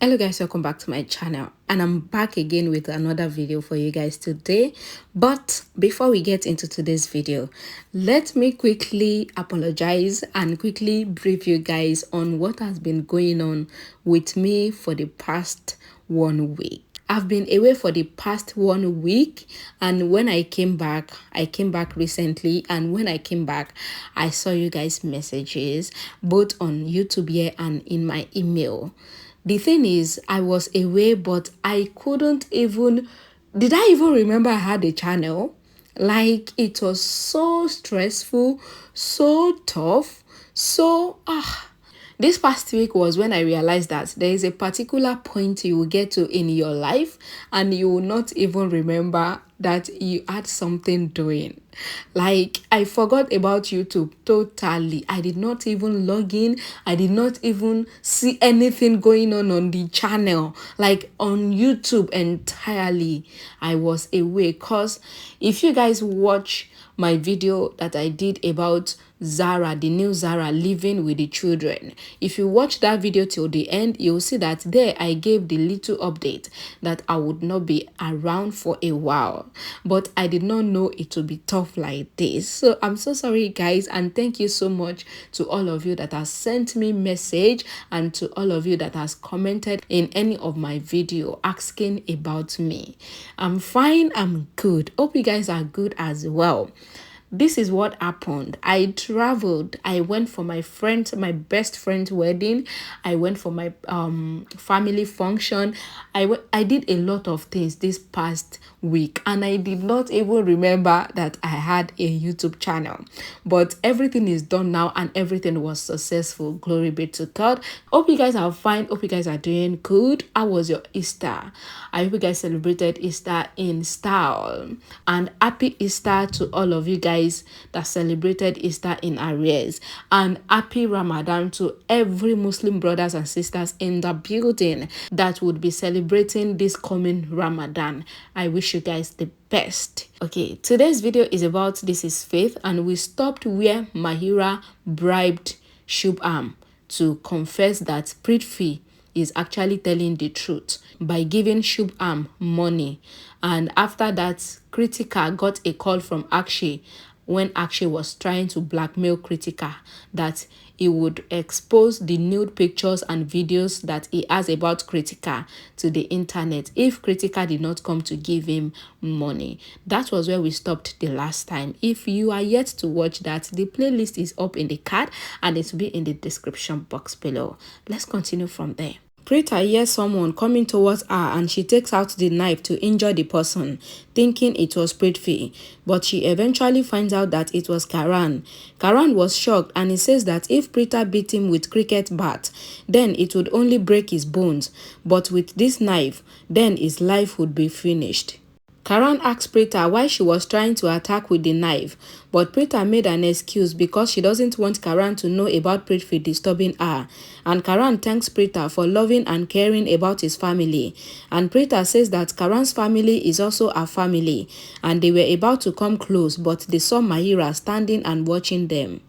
Hello guys, welcome back to my channel, and I'm back again with another video for you guys today. But before we get into today's video, let me quickly apologize and quickly brief you guys on what has been going on with me for the past 1 week. I've been away for the past 1 week, and when I came back recently, and when I came back, I saw you guys' messages both on YouTube here and in my email. The thing is, I was away, but I couldn't even, did I even remember I had a channel? Like, it was so stressful, so tough, this past week was when I realized that there is a particular point you will get to in your life and you will not even remember that you had something doing. Like, I forgot about YouTube totally. I did not even log in. I did not even see anything going on the channel, like on YouTube entirely. I was away because if you guys watch my video that I did about Zara, the new Zara living with the children, if you watch that video till the end, you'll see that there I gave the little update that I would not be around for a while, but I did not know it would be tough like this. So I'm so sorry guys, and thank you so much to all of you that has sent me message and to all of you that has commented in any of my video asking about me. I'm fine, I'm good. Hope you guys are good as well. This is what happened. I traveled. I went for my best friend's wedding. I went for my family function. I did a lot of things this past week, and I did not even remember that I had a YouTube channel. But everything is done now, and everything was successful. Glory be to God. Hope you guys are fine. Hope you guys are doing good. How was your Easter? I hope you guys celebrated Easter in style. And happy Easter to all of you guys that celebrated Easter in arrears, and happy Ramadan to every Muslim brothers and sisters in the building that would be celebrating this coming Ramadan. I wish you guys the best. Okay, today's video is about This Is Faith, and we stopped where Mahira bribed Shubham to confess that Prithvi is actually telling the truth by giving Shubham money. And after that, Kritika got a call from Akshay when Akshay was trying to blackmail Kritika that he would expose the nude pictures and videos that he has about Kritika to the internet if Kritika did not come to give him money. That was where we stopped the last time. If you are yet to watch that, the playlist is up in the card and it will be in the description box below. Let's continue from there. Preeta hears someone coming towards her and she takes out the knife to injure the person, thinking it was Prithvi, but she eventually finds out that it was Karan. Karan was shocked and he says that if Preeta beat him with cricket bat, then it would only break his bones, but with this knife, then his life would be finished. Karan asked Preeta why she was trying to attack with the knife, but Preeta made an excuse because she doesn't want Karan to know about Prithvi disturbing her. And Karan thanks Preeta for loving and caring about his family. And Preeta says that Karan's family is also her family, and they were about to come close, but they saw Mahira standing and watching them.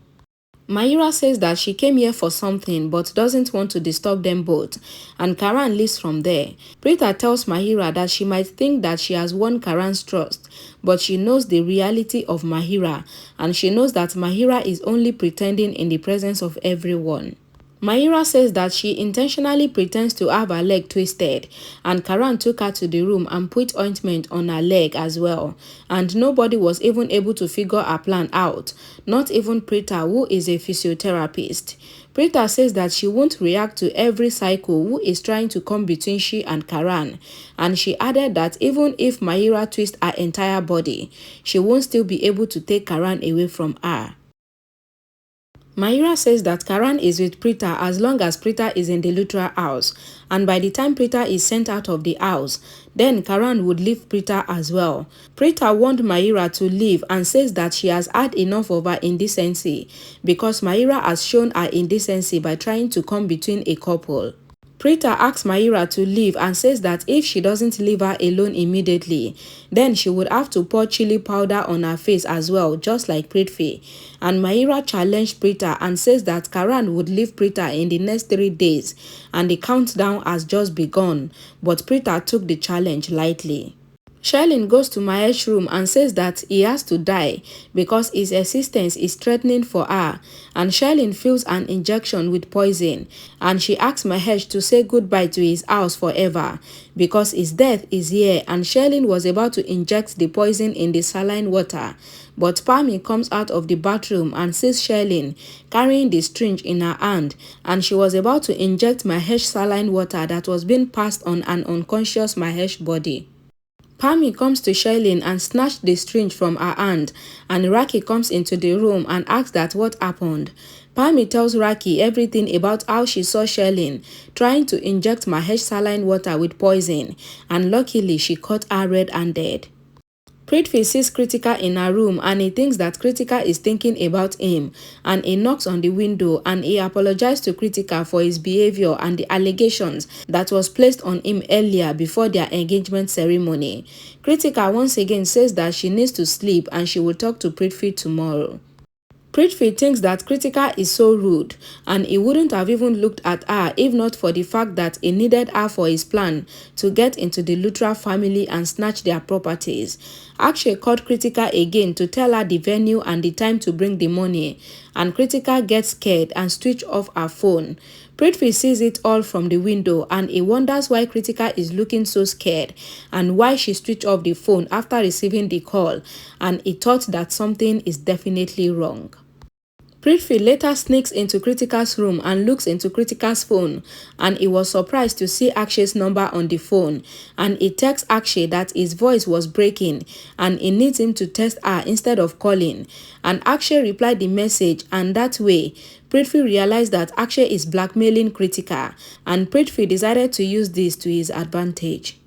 Mahira says that she came here for something but doesn't want to disturb them both, and Karan leaves from there. Preeta tells Mahira that she might think that she has won Karan's trust, but she knows the reality of Mahira, and she knows that Mahira is only pretending in the presence of everyone. Mahira says that she intentionally pretends to have her leg twisted, and Karan took her to the room and put ointment on her leg as well, and nobody was even able to figure her plan out, not even Preeta, who is a physiotherapist. Preeta says that she won't react to every psycho who is trying to come between she and Karan, and she added that even if Mahira twists her entire body, she won't still be able to take Karan away from her. Mahira says that Karan is with Preeta as long as Preeta is in the literal house, and by the time Preeta is sent out of the house, then Karan would leave Preeta as well. Preeta warned Mahira to leave and says that she has had enough of her indecency because Mahira has shown her indecency by trying to come between a couple. Preeta asks Mahira to leave and says that if she doesn't leave her alone immediately, then she would have to pour chili powder on her face as well, just like Prithvi. And Mahira challenged Preeta and says that Karan would leave Preeta in the next 3 days and the countdown has just begun, but Preeta took the challenge lightly. Sherlyn goes to Mahesh's room and says that he has to die because his existence is threatening for her, and Sherlyn feels an injection with poison and she asks Mahesh to say goodbye to his house forever because his death is here, and Sherlyn was about to inject the poison in the saline water. But Pammy comes out of the bathroom and sees Sherlyn carrying the syringe in her hand, and she was about to inject Mahesh saline water that was being passed on an unconscious Mahesh body. Pammy comes to Sherlyn and snatched the syringe from her hand, and Raki comes into the room and asks that what happened. Pammy tells Raki everything about how she saw Sherlyn trying to inject Mahesh saline water with poison, and luckily she caught her red-handed. Prithvi sees Kritika in her room and he thinks that Kritika is thinking about him, and he knocks on the window and he apologized to Kritika for his behavior and the allegations that was placed on him earlier before their engagement ceremony. Kritika once again says that she needs to sleep and she will talk to Prithvi tomorrow. Prithvi thinks that Kritika is so rude and he wouldn't have even looked at her if not for the fact that he needed her for his plan to get into the Luthra family and snatch their properties. Akshay called Kritika again to tell her the venue and the time to bring the money, and Kritika gets scared and switches off her phone. Prithvi sees it all from the window and he wonders why Kritika is looking so scared and why she switched off the phone after receiving the call, and he thought that something is definitely wrong. Prithvi later sneaks into Kritika's room and looks into Kritika's phone, and he was surprised to see Akshay's number on the phone, and he texts Akshay that his voice was breaking and he needs him to text her instead of calling, and Akshay replied the message, and that way Prithvi realized that Akshay is blackmailing Kritika, and Prithvi decided to use this to his advantage.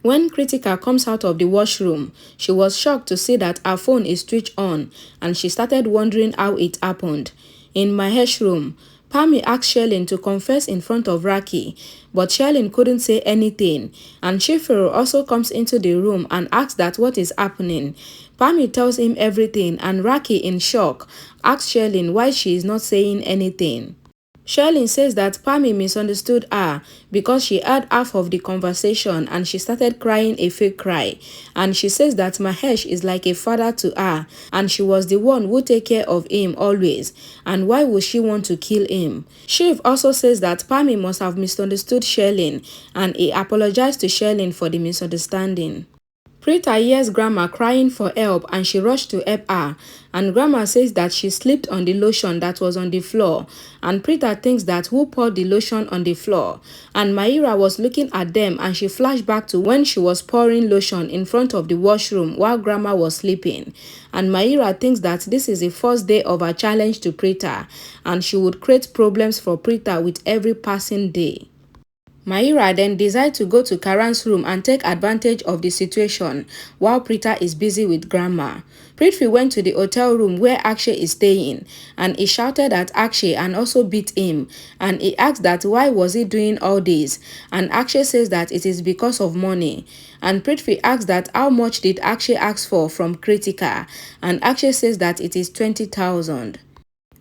When Kritika comes out of the washroom, she was shocked to see that her phone is switched on and she started wondering how it happened. In Mahesh's room, Pammy asked Sherlyn to confess in front of Raki, but Sherlyn couldn't say anything, and Shifero also comes into the room and asks that what is happening. Pammy tells him everything, and Raki, in shock, asks Sherlyn why she is not saying anything. Sherlyn says that Pammy misunderstood her because she heard half of the conversation and she started crying a fake cry, and she says that Mahesh is like a father to her and she was the one who take care of him always, and why would she want to kill him. Shiv also says that Pammy must have misunderstood Sherlyn, and he apologized to Sherlyn for the misunderstanding. Preeta hears Grandma crying for help and she rushed to help her, and Grandma says that she slipped on the lotion that was on the floor, and Preeta thinks that who poured the lotion on the floor, and Mahira was looking at them and she flashed back to when she was pouring lotion in front of the washroom while Grandma was sleeping, and Mahira thinks that this is the first day of her challenge to Preeta and she would create problems for Preeta with every passing day. Mahira then decides to go to Karan's room and take advantage of the situation while Preeta is busy with Grandma. Prithvi went to the hotel room where Akshay is staying, and he shouted at Akshay and also beat him, and he asked that why was he doing all this, and Akshay says that it is because of money, and Prithvi asks that how much did Akshay ask for from Kritika, and Akshay says that it is 20,000.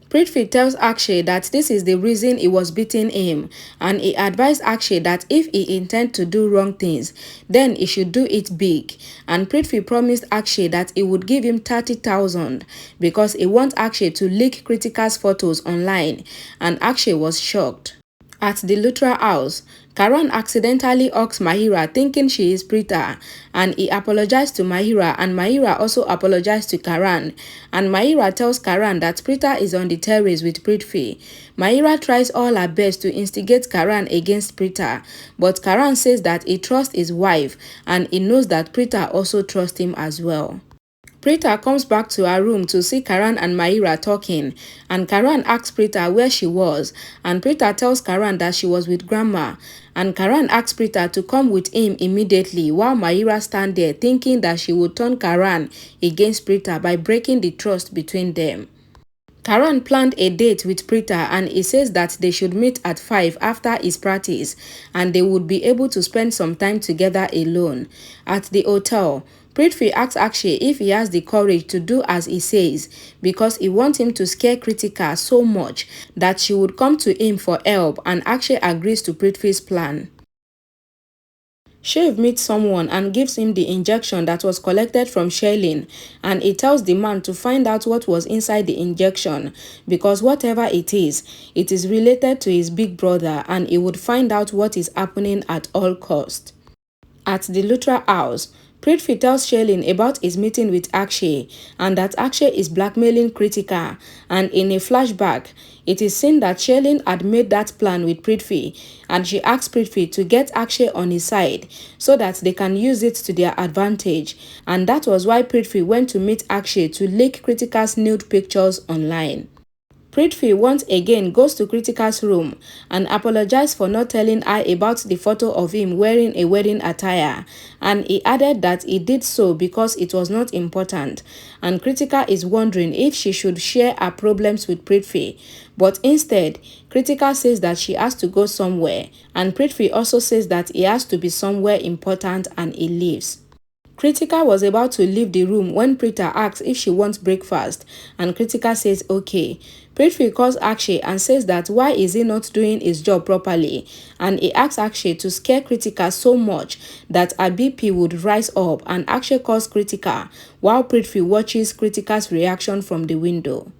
Prithvi tells Akshay that this is the reason he was beating him, and he advised Akshay that if he intends to do wrong things, then he should do it big, and Prithvi promised Akshay that he would give him 30,000 because he wants Akshay to leak Kritika's photos online, and Akshay was shocked. At the Luthra house, Karan accidentally hugs Mahira thinking she is Preeta, and he apologized to Mahira, and Mahira also apologized to Karan, and Mahira tells Karan that Preeta is on the terrace with Prithvi. Mahira tries all her best to instigate Karan against Preeta, but Karan says that he trusts his wife and he knows that Preeta also trusts him as well. Preeta comes back to her room to see Karan and Mahira talking, and Karan asks Preeta where she was, and Preeta tells Karan that she was with Grandma, and Karan asks Preeta to come with him immediately while Mahira stands there thinking that she would turn Karan against Preeta by breaking the trust between them. Karan planned a date with Preeta and he says that they should meet at 5 after his practice and they would be able to spend some time together alone. At the hotel, Prithvi asks Akshay if he has the courage to do as he says because he wants him to scare Kritika so much that she would come to him for help, and Akshay agrees to Prithvi's plan. Shiv meets someone and gives him the injection that was collected from Sherlyn, and he tells the man to find out what was inside the injection because whatever it is related to his big brother and he would find out what is happening at all cost. At the Lutra house, Prithvi tells Sherlyn about his meeting with Akshay and that Akshay is blackmailing Kritika, and in a flashback, it is seen that Sherlyn had made that plan with Prithvi and she asks Prithvi to get Akshay on his side so that they can use it to their advantage, and that was why Prithvi went to meet Akshay to leak Kritika's nude pictures online. Prithvi once again goes to Kritika's room and apologizes for not telling her about the photo of him wearing a wedding attire, and he added that he did so because it was not important, and Kritika is wondering if she should share her problems with Prithvi, but instead Kritika says that she has to go somewhere, and Prithvi also says that he has to be somewhere important and he leaves. Kritika was about to leave the room when Preeta asks if she wants breakfast, and Kritika says okay. Prithvi calls Akshay and says that why is he not doing his job properly, and he asks Akshay to scare Kritika so much that her BP would rise up, and Akshay calls Kritika while Prithvi watches Kritika's reaction from the window.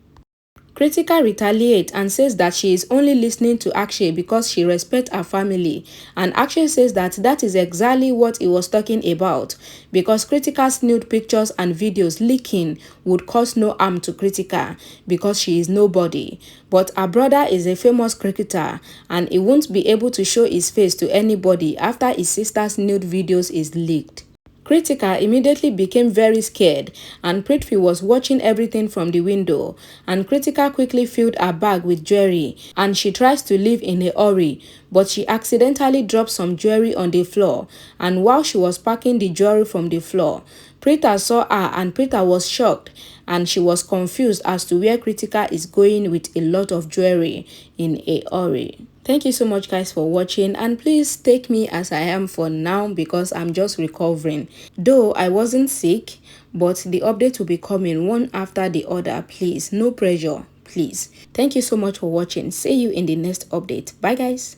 Kritika retaliates and says that she is only listening to Akshay because she respects her family, and Akshay says that that is exactly what he was talking about because Kritika's nude pictures and videos leaking would cause no harm to Kritika because she is nobody, but her brother is a famous cricketer and he won't be able to show his face to anybody after his sister's nude videos is leaked. Kritika immediately became very scared, and Prithvi was watching everything from the window, and Kritika quickly filled her bag with jewelry and she tries to leave in a hurry, but she accidentally dropped some jewelry on the floor, and while she was packing the jewelry from the floor, Preeta saw her and Preeta was shocked and she was confused as to where Kritika is going with a lot of jewelry in a hurry. Thank you so much guys for watching, and please take me as I am for now because I'm just recovering. Though I wasn't sick, but the update will be coming one after the other. Please, no pressure, please. Thank you so much for watching. See you in the next update. Bye guys.